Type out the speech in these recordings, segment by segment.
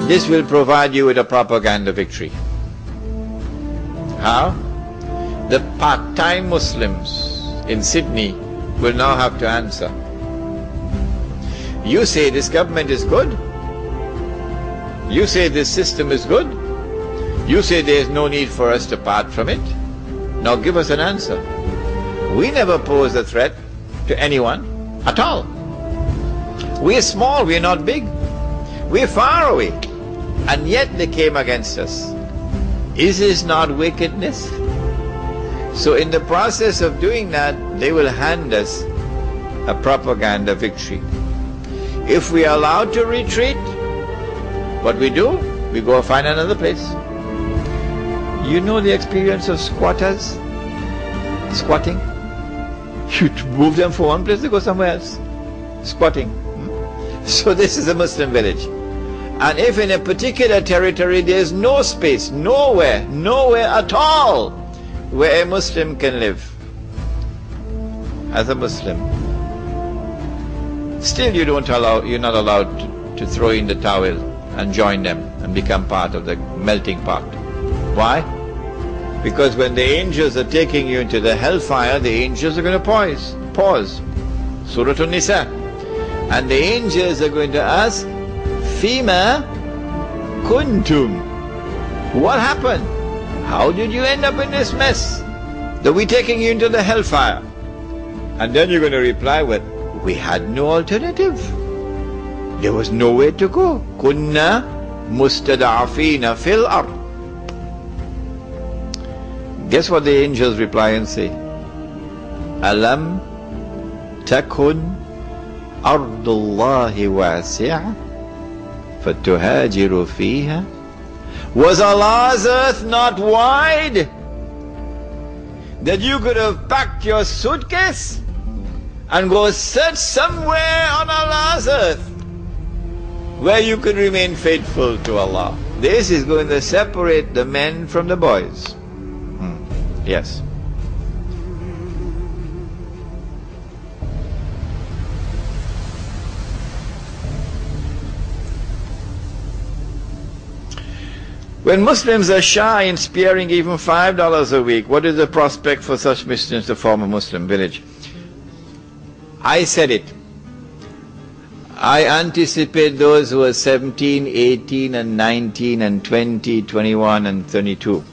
This will provide you with a propaganda victory. How? The part-time Muslims in Sydney will now have to answer. You say this government is good. You say this system is good. You say there is no need for us to part from it. Now give us an answer. We never pose a threat to anyone at all. We're small, we're not big. We're far away. And yet they came against us. Is this not wickedness? So in the process of doing that, they will hand us a propaganda victory. If we are allowed to retreat, what we do, we go find another place. You know the experience of squatters? Squatting? You move them from one place to go somewhere else. Squatting. So this is a Muslim village. And if in a particular territory there is no space, nowhere at all where a Muslim can live as a Muslim, still you're not allowed to throw in the towel and join them and become part of the melting pot. Why? Because when the angels are taking you into the hellfire, the angels are going to pause. Surah An-Nisa. And the angels are going to ask, Fima kuntum. What happened? How did you end up in this mess? That we're taking you into the hellfire. And then you're going to reply with, we had no alternative. There was nowhere to go. Kunna mustada'afina fil ard. Guess what the angels reply and say? Alam takun ardullahi wasi'a fatuhajiru fiha. Was Allah's earth not wide that you could have packed your suitcase and go search somewhere on Allah's earth where you could remain faithful to Allah? This is going to separate the men from the boys. Yes. When Muslims are shy in sparing even $5 a week, what is the prospect for such Muslims to form a Muslim village? I said it. I anticipate those who are 17, 18 and 19 and 20, 21 and 32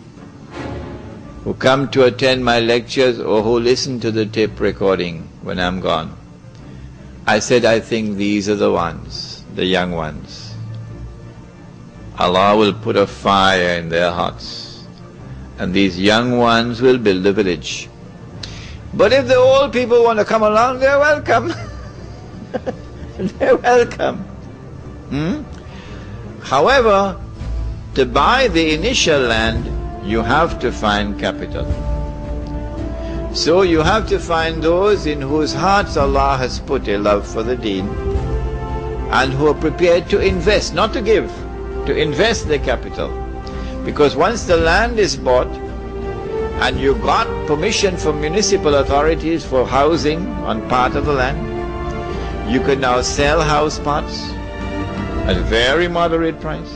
who come to attend my lectures or who listen to the tape recording when I'm gone. I said I think these are the ones, the young ones. Allah will put a fire in their hearts and these young ones will build a village. But if the old people want to come along, they're welcome. They're welcome. However, to buy the initial land, you have to find capital. So you have to find those in whose hearts Allah has put a love for the deen and who are prepared to invest, not to give, to invest the capital. Because once the land is bought and you got permission from municipal authorities for housing on part of the land, you can now sell house plots at a very moderate price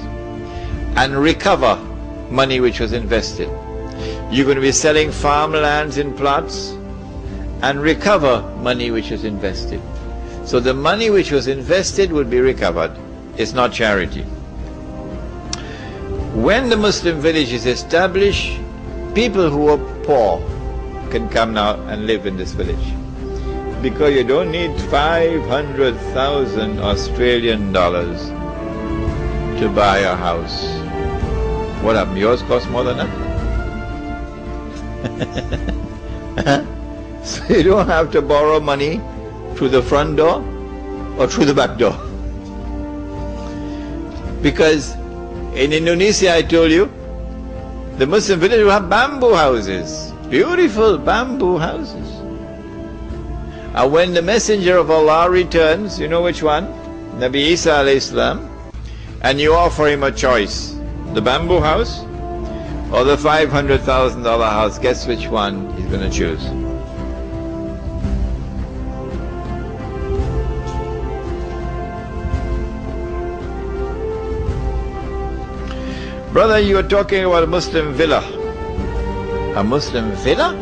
and recover money which was invested. You're going to be selling farmlands in plots and recover money which was invested. So the money which was invested will be recovered. It's not charity. When the Muslim village is established, people who are poor can come now and live in this village. Because you don't need 500,000 Australian dollars to buy a house. What happened? Yours cost more than that? So you don't have to borrow money through the front door or through the back door. Because in Indonesia, I told you, the Muslim village will have bamboo houses. Beautiful bamboo houses. And when the Messenger of Allah returns, you know which one? Nabi Isa alayhi salam, and you offer him a choice. The bamboo house or the $500,000 house, guess which one he's going to choose? Brother, you are talking about a Muslim villa. A Muslim villa?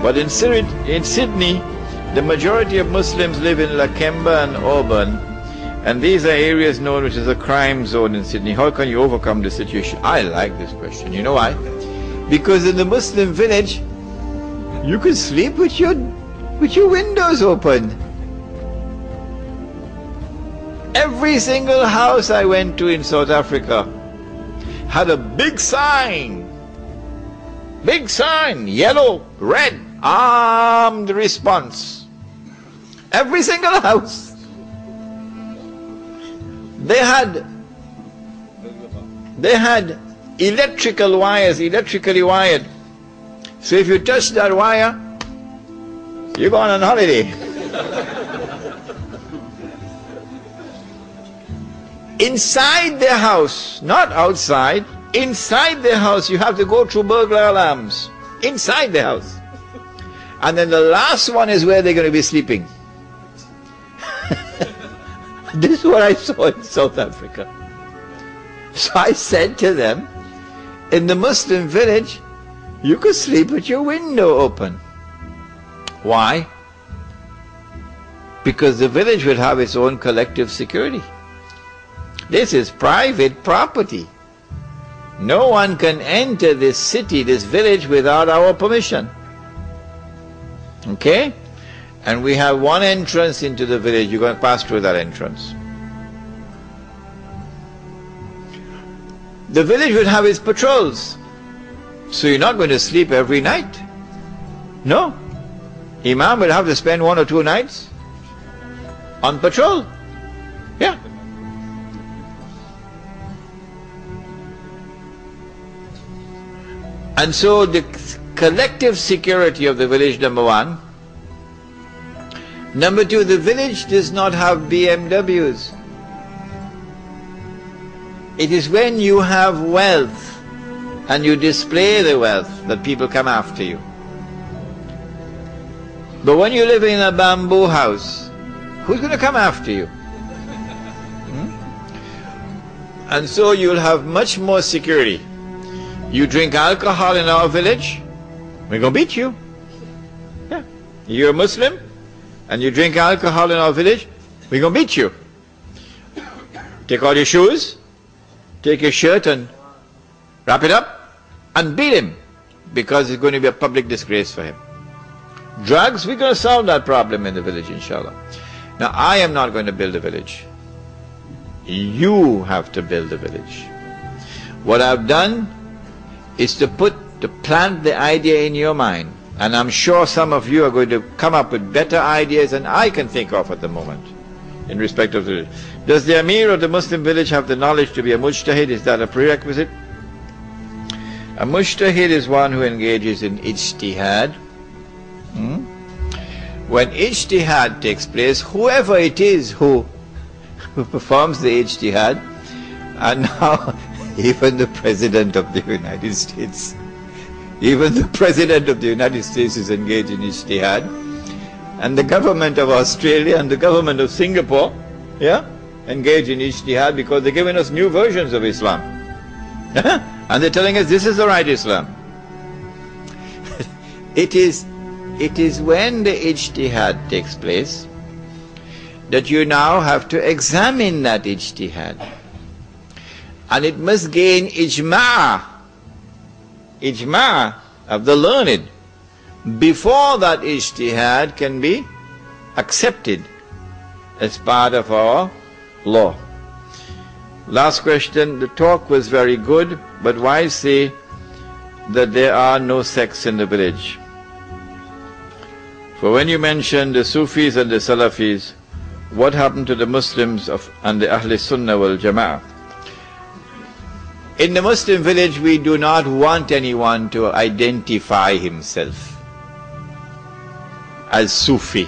But in Sydney, the majority of Muslims live in Lakemba and Auburn, and these are areas known which is a crime zone in Sydney. How can you overcome the situation? I like this question. You know why? Because in the Muslim village, you can sleep with your windows open. Every single house I went to in South Africa had a big sign, yellow, red, armed response. Every single house. They had electrical wires, electrically wired. So if you touch that wire, you're going on holiday. Inside the house, not outside, inside the house, you have to go through burglar alarms. Inside the house. And then the last one is where they're going to be sleeping. This is what I saw in South Africa. So I said to them, in the Muslim village, you could sleep with your window open. Why? Because the village will have its own collective security. This is private property. No one can enter this city, this village, without our permission. Okay? And we have one entrance into the village. You're going to pass through that entrance. The village will have its patrols. So you're not going to sleep every night. No. Imam will have to spend 1 or 2 nights on patrol. Yeah. And so the collective security of the village, number one. Number two, the village does not have BMWs. It is when you have wealth and you display the wealth that people come after you. But when you live in a bamboo house, who's going to come after you? And so you'll have much more security. You drink alcohol in our village, we're going to beat you. Yeah. You're a Muslim and you drink alcohol in our village, we're going to beat you. Take all your shoes, take your shirt and wrap it up and beat him, because it's going to be a public disgrace for him. Drugs, we're going to solve that problem in the village, inshallah. Now, I am not going to build a village. You have to build a village. What I've done is to plant the idea in your mind. And I'm sure some of you are going to come up with better ideas than I can think of at the moment in respect of the village. Does the Amir of the Muslim village have the knowledge to be a mujtahid? Is that a prerequisite? A mujtahid is one who engages in ijtihad. When ijtihad takes place, whoever it is who performs the ijtihad, and now even the President of the United States, even the President of the United States is engaged in ijtihad, and the government of Australia and the government of Singapore, yeah, engage in ijtihad because they're giving us new versions of Islam. And they're telling us this is the right Islam. It is when the ijtihad takes place that you now have to examine that ijtihad. And it must gain ijma' of the learned before that ijtihad can be accepted as part of our law. Last question. The talk was very good, but why say that there are no sects in the village? For when you mentioned the Sufis and the Salafis, what happened to the Muslims and the Ahl Sunnah wal Jama'ah? In the Muslim village, we do not want anyone to identify himself as Sufi.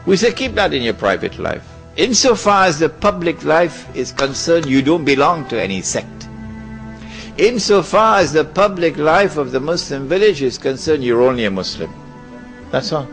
We say keep that in your private life. Insofar as the public life is concerned, you don't belong to any sect. Insofar as the public life of the Muslim village is concerned, you're only a Muslim. That's all.